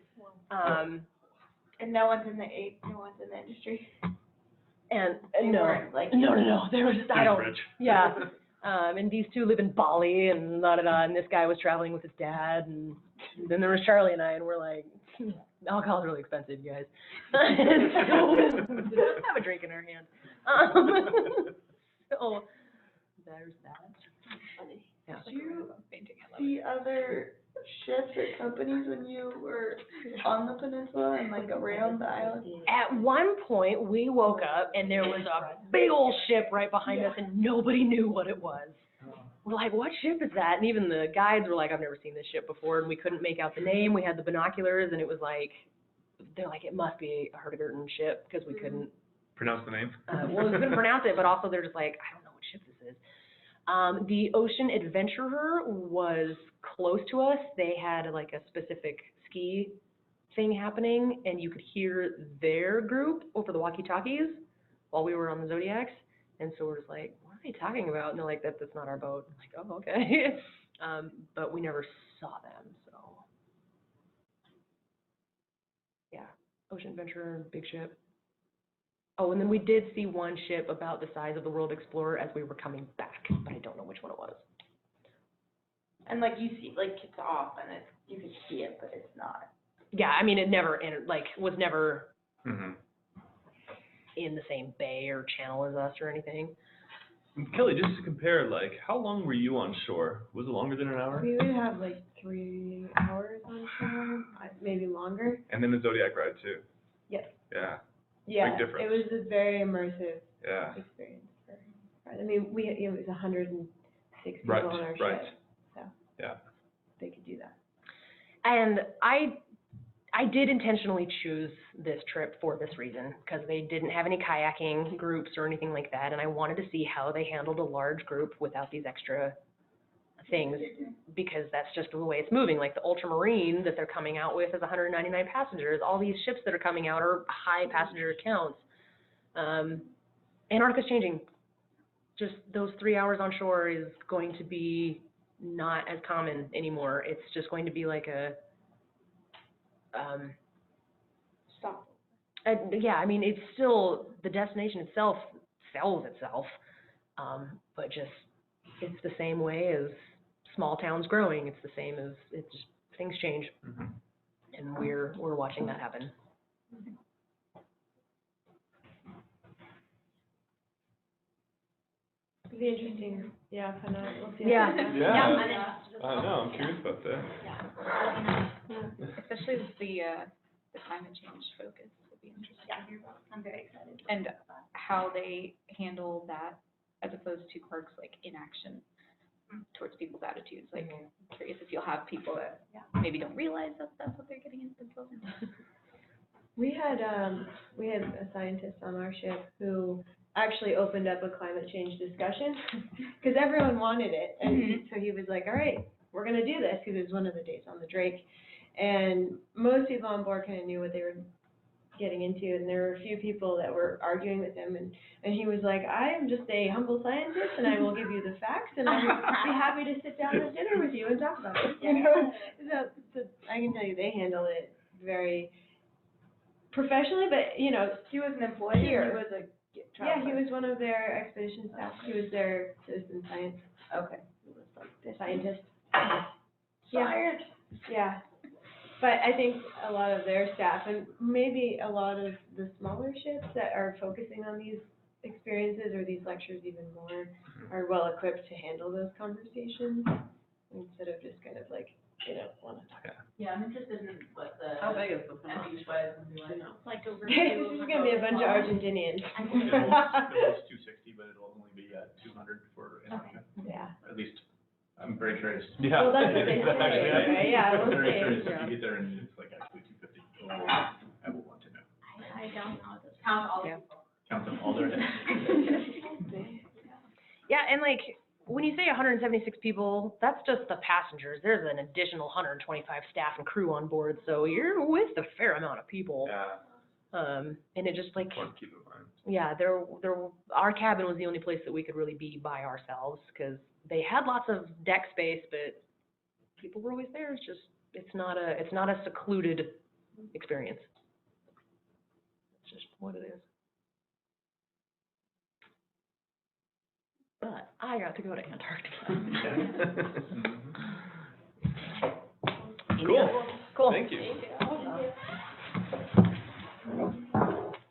And no one's in the industry. And They no, weren't, like, no. There was just, I don't, Rich. yeah. And these two live in Bali, and and this guy was traveling with his dad, and then there was Charlie and I, and we're like, alcohol's really expensive, you guys. So, let's have a drink in our hand. So, there's that. Yeah. Did you see other ships or companies when you were on the peninsula and like around the island? At one point, we woke up and there was a big old ship right behind us and nobody knew what it was. We're like, what ship is that? And even the guides were like, I've never seen this ship before, and we couldn't make out the name. We had the binoculars and it was like, they're like, it must be a Hurtigruten ship, because we couldn't, Pronounce the name. well, we couldn't pronounce it, but also they're just like, I don't know what ship this is. The Ocean Adventurer was close to us. They had like a specific ski thing happening, and you could hear their group over the walkie-talkies while we were on the Zodiacs. And so we're just like, what are they talking about? And they're like, that's not our boat. I'm like, oh, okay. But we never saw them, so. Yeah, Ocean Adventurer, big ship. Oh, and then we did see one ship about the size of the World Explorer as we were coming back, but I don't know which one it was. And like you see, like it's off and it's, you can see it, but it's not. Yeah, I mean, it never, was never Mm-hmm. in the same bay or channel as us or anything. Kelly, just to compare, like, how long were you on shore? Was it longer than an hour? We would have like 3 hours on shore, maybe longer. And then the Zodiac ride too. Yep. Yeah. Yeah, difference. it was a very immersive Yeah. experience. I mean, it was 106 people Right. on our Right. ship, so Yeah. they could do that. And I did intentionally choose this trip for this reason, because they didn't have any kayaking groups or anything like that, and I wanted to see how they handled a large group without these extra things, because that's just the way it's moving. Like the Ultramarine that they're coming out with is 199 passengers. All these ships that are coming out are high passenger counts. Antarctica's changing. Just those 3 hours on shore is going to be not as common anymore. It's just going to be like a Stop. yeah, I mean, it's still, the destination itself sells itself, but just, it's the same way as small towns growing. It's the same as, it's just, things change, Mm-hmm. and we're watching that happen. It'd be interesting, yeah, find out, we'll see. Yeah. Yeah. I know, I'm curious about that. Especially with the climate change focus, would be interesting to hear about. I'm very excited. And how they handle that as opposed to parks like inaction towards people's attitudes. Like, curious if you'll have people that maybe don't realize that that's what they're getting themselves into. We had a scientist on our ship who actually opened up a climate change discussion, because everyone wanted it, and so he was like, all right, we're gonna do this, because it was one of the days on the Drake, and most people on board kind of knew what they were getting into, and there were a few people that were arguing with him, and he was like, I am just a humble scientist, and I will give you the facts, and I would be happy to sit down at dinner with you and talk about it, you know? So I can tell you, they handled it very professionally, but, you know, He was an employee Here. or he was a yeah, he was one of their expedition staff, he was their citizen science, Okay. the scientist. Fired. Yeah, but I think a lot of their staff, and maybe a lot of the smaller ships that are focusing on these experiences or these lectures even more, are well equipped to handle those conversations, instead of just kind of like, they don't wanna talk. Yeah, I'm interested in what the. How big is the beach was and be like. It's like over This is gonna be a bunch of Argentinians. It was 260, but it'll only be at 200 for Antarctica. Yeah. At least, I'm very curious. Yeah. Well, that's what they say, Actually, right? Yeah, I'm we'll very see. curious if you get there and it's like actually 250. I will want to know. I don't know this. Count all Yeah. Count them all their heads. Yeah, and like, when you say 176 people, that's just the passengers. There's an additional 125 staff and crew on board, so you're with a fair amount of people. Yeah. And it just like, Important to keep in mind. yeah, our cabin was the only place that we could really be by ourselves, because they had lots of deck space, but people were always there. It's just, it's not a secluded experience. It's just what it is. But I got to go to Antarctica. Cool. Cool. Thank you.